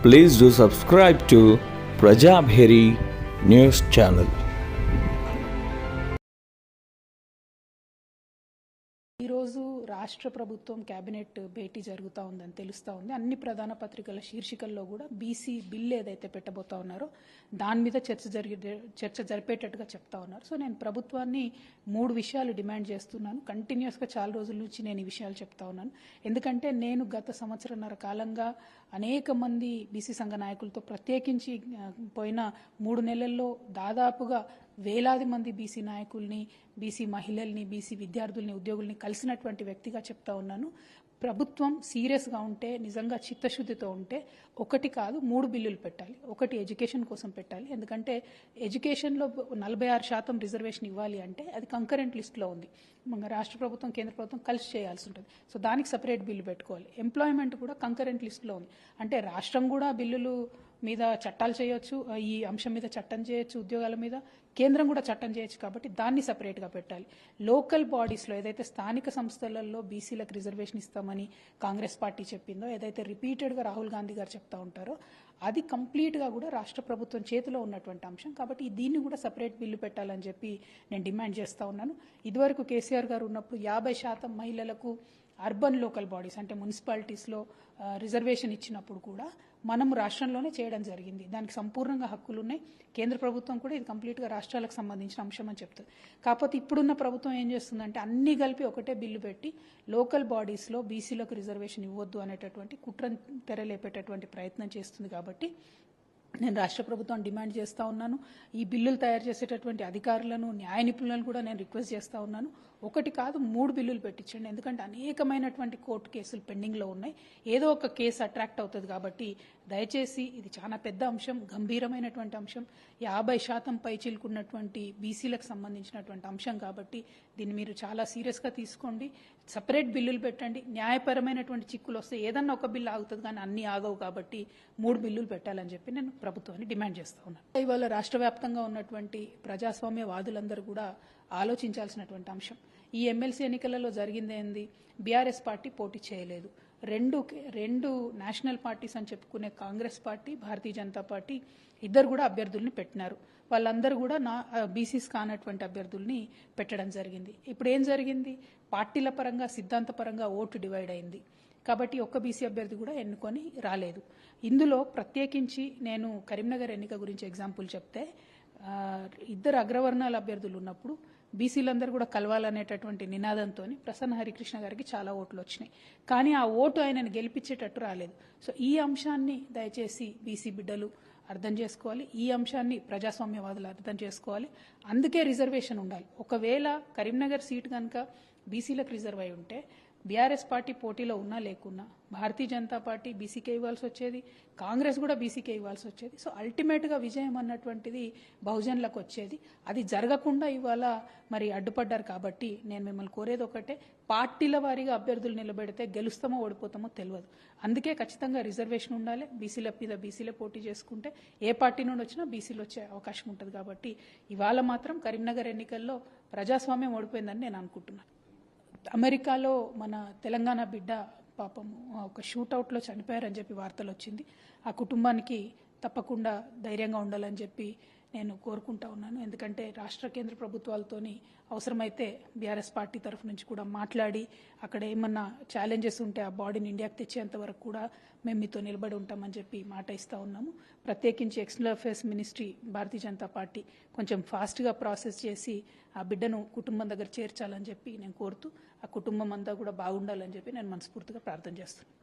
Please do subscribe to Prajabheri News Channel. ఈరోజు రాష్ట్ర ప్రభుత్వం కేబినెట్ భేటీ జరుగుతూ ఉందని తెలుస్తూ ఉంది. అన్ని ప్రధాన పత్రికల శీర్షికల్లో కూడా బీసీ బిల్ ఏదైతే పెట్టబోతా ఉన్నారో దాని మీద చర్చ జరిపేటట్టుగా చెప్తా ఉన్నారు. సో నేను ప్రభుత్వాన్ని 3 విషయాలు డిమాండ్ చేస్తున్నాను. కంటిన్యూస్గా చాలా రోజుల నుంచి నేను ఈ విషయాలు చెప్తా ఉన్నాను. ఎందుకంటే నేను గత సంవత్సరన్నర కాలంగా అనేక మంది బీసీ సంఘ నాయకులతో ప్రత్యేకించి పోయిన 3 నెలల్లో దాదాపుగా వేలాది మంది బీసీ నాయకుల్ని, బీసీ మహిళల్ని, బీసీ విద్యార్థుల్ని, ఉద్యోగుల్ని కలిసినటువంటి వ్యక్తిగా చెప్తా ఉన్నాను. ప్రభుత్వం సీరియస్గా ఉంటే, నిజంగా చిత్తశుద్ధితో ఉంటే 1 కాదు 3 బిల్లులు పెట్టాలి. ఒకటి ఎడ్యుకేషన్ కోసం పెట్టాలి. ఎందుకంటే ఎడ్యుకేషన్లో 46% రిజర్వేషన్ ఇవ్వాలి అంటే అది కంకరెంట్ లిస్ట్లో ఉంది. మన రాష్ట్ర ప్రభుత్వం, కేంద్ర ప్రభుత్వం కలిసి చేయాల్సి ఉంటుంది. సో దానికి సపరేట్ బిల్లు పెట్టుకోవాలి. ఎంప్లాయ్మెంట్ కూడా కంకరెంట్ లిస్ట్లో ఉంది. అంటే రాష్ట్రం కూడా బిల్లులు మీద చట్టాలు చేయొచ్చు, ఈ అంశం మీద చట్టం చేయొచ్చు, ఉద్యోగాల మీద కేంద్రం కూడా చట్టం చేయొచ్చు. కాబట్టి దాన్ని సపరేట్గా పెట్టాలి. లోకల్ బాడీస్లో ఏదైతే స్థానిక సంస్థలలో బీసీలకు రిజర్వేషన్ ఇస్తామని కాంగ్రెస్ పార్టీ చెప్పిందో, ఏదైతే రిపీటెడ్గా రాహుల్ గాంధీ గారు చెప్తా ఉంటారో అది కంప్లీట్గా కూడా రాష్ట్ర ప్రభుత్వం చేతిలో ఉన్నటువంటి అంశం. కాబట్టి దీన్ని కూడా సపరేట్ బిల్లు పెట్టాలని చెప్పి నేను డిమాండ్ చేస్తూ ఉన్నాను. ఇదివరకు కేసీఆర్ గారు ఉన్నప్పుడు 50% మహిళలకు అర్బన్ లోకల్ బాడీస్ అంటే మున్సిపాలిటీస్లో రిజర్వేషన్ ఇచ్చినప్పుడు కూడా మనం రాష్ట్రంలోనే చేయడం జరిగింది. దానికి సంపూర్ణంగా హక్కులు ఉన్నాయి. కేంద్ర ప్రభుత్వం కూడా ఇది కంప్లీట్గా రాష్ట్రాలకు సంబంధించిన అంశం అని చెప్తుంది. కాకపోతే ఇప్పుడున్న ప్రభుత్వం ఏం చేస్తుందంటే అన్ని కలిపి ఒకటే బిల్లు పెట్టి లోకల్ బాడీస్లో బీసీలకు రిజర్వేషన్ ఇవ్వద్దు అనేటటువంటి కుట్రను తెరలేపేటటువంటి ప్రయత్నం చేస్తుంది. కాబట్టి నేను రాష్ట్ర ప్రభుత్వం డిమాండ్ చేస్తూ ఉన్నాను. ఈ బిల్లులు తయారు చేసేటటువంటి అధికారులను, న్యాయ నిపుణులను కూడా నేను రిక్వెస్ట్ చేస్తూ ఉన్నాను. 1 కాదు 3 బిల్లులు పెట్టించండి. ఎందుకంటే అనేకమైనటువంటి కోర్టు కేసులు పెండింగ్లో ఉన్నాయి. ఏదో ఒక కేసు అట్రాక్ట్ అవుతుంది. కాబట్టి దయచేసి ఇది చాలా పెద్ద అంశం, గంభీరమైనటువంటి అంశం, 50% పై చిలుకున్నటువంటి బీసీలకు సంబంధించినటువంటి అంశం. కాబట్టి దీన్ని మీరు చాలా సీరియస్గా తీసుకోండి. సపరేట్ బిల్లులు పెట్టండి. న్యాయపరమైనటువంటి చిక్కులు వస్తే ఏదన్నా ఒక బిల్లు ఆగుతుంది, కానీ అన్ని ఆగవు. కాబట్టి 3 బిల్లులు పెట్టాలని చెప్పి నేను ప్రభుత్వాన్ని డిమాండ్ చేస్తూ ఉన్నాను. ఇవాళ రాష్ట్ర వ్యాప్తంగా ఉన్నటువంటి ప్రజాస్వామ్య వాదులందరూ కూడా ఆలోచించాల్సినటువంటి అంశం. ఈ ఎమ్మెల్సీ ఎన్నికలలో జరిగిందేంది? బీఆర్ఎస్ పార్టీ పోటీ చేయలేదు. రెండు నేషనల్ పార్టీస్ అని చెప్పుకునే కాంగ్రెస్ పార్టీ, భారతీయ జనతా పార్టీ ఇద్దరు కూడా అభ్యర్థుల్ని పెట్టినారు. వాళ్ళందరూ కూడా బీసీస్ కానటువంటి అభ్యర్థుల్ని పెట్టడం జరిగింది. ఇప్పుడు ఏం జరిగింది? పార్టీల పరంగా, సిద్ధాంతపరంగా ఓటు డివైడ్ అయింది. కాబట్టి ఒక్క బీసీ అభ్యర్థి కూడా ఎన్నుకొని రాలేదు. ఇందులో ప్రత్యేకించి నేను కరీంనగర్ ఎన్నిక గురించి ఎగ్జాంపుల్ చెప్తే, 2 అగ్రవర్ణాల అభ్యర్థులు ఉన్నప్పుడు బీసీలందరూ కూడా కలవాలనేటటువంటి నినాదంతో ప్రసన్న హరికృష్ణ గారికి చాలా ఓట్లు వచ్చినాయి. కానీ ఆ ఓటు ఆయనను గెలిపించేటట్టు రాలేదు. సో ఈ అంశాన్ని దయచేసి బీసీ బిడ్డలు అర్థం చేసుకోవాలి. ఈ అంశాన్ని ప్రజాస్వామ్యవాదులు అర్థం చేసుకోవాలి. అందుకే రిజర్వేషన్ ఉండాలి. ఒకవేళ కరీంనగర్ సీట్ కనుక బీసీలకు రిజర్వ్ అయి ఉంటే బీఆర్ఎస్ పార్టీ పోటీలో ఉన్నా లేకున్నా భారతీయ జనతా పార్టీ బీసీకే ఇవ్వాల్సి వచ్చేది, కాంగ్రెస్ కూడా బీసీకే ఇవ్వాల్సి వచ్చేది. సో అల్టిమేట్గా విజయం అన్నటువంటిది బహుజనులకు వచ్చేది. అది జరగకుండా ఇవాళ మరి అడ్డుపడ్డారు. కాబట్టి నేను మిమ్మల్ని కోరేది ఒకటే, పార్టీల వారీగా అభ్యర్థులు నిలబెడితే గెలుస్తామో ఓడిపోతామో తెలియదు. అందుకే ఖచ్చితంగా రిజర్వేషన్ ఉండాలి. బీసీల మీద బీసీలే పోటీ చేసుకుంటే ఏ పార్టీ నుండి వచ్చినా బీసీలు వచ్చే అవకాశం ఉంటుంది. కాబట్టి ఇవాళ మాత్రం కరీంనగర్ ఎన్నికల్లో ప్రజాస్వామ్యం ఓడిపోయిందని నేను అనుకుంటున్నాను. అమెరికాలో మన తెలంగాణ బిడ్డ పాపము ఒక షూట్అవుట్లో చనిపోయారని చెప్పి వార్తలు వచ్చింది. ఆ కుటుంబానికి తప్పకుండా ధైర్యంగా ఉండాలని చెప్పి నేను కోరుకుంటా ఉన్నాను. ఎందుకంటే రాష్ట్ర కేంద్ర ప్రభుత్వాలతోని అవసరమైతే బీఆర్ఎస్ పార్టీ తరఫు నుంచి కూడా మాట్లాడి అక్కడ ఏమన్నా ఛాలెంజెస్ ఉంటే ఆ బాడీని ఇండియాకి తెచ్చేంత వరకు కూడా మేము మీతో నిలబడి ఉంటామని చెప్పి మాట ఇస్తూ ఉన్నాము. ప్రత్యేకించి external affairs ministry, Bharatiya Janata party కొంచెం ఫాస్ట్గా ప్రాసెస్ చేసి ఆ బిడ్డను కుటుంబం దగ్గర చేర్చాలని చెప్పి నేను కోరుతూ, ఆ కుటుంబం అంతా కూడా బాగుండాలని చెప్పి నేను మనస్ఫూర్తిగా ప్రార్థన చేస్తున్నాను.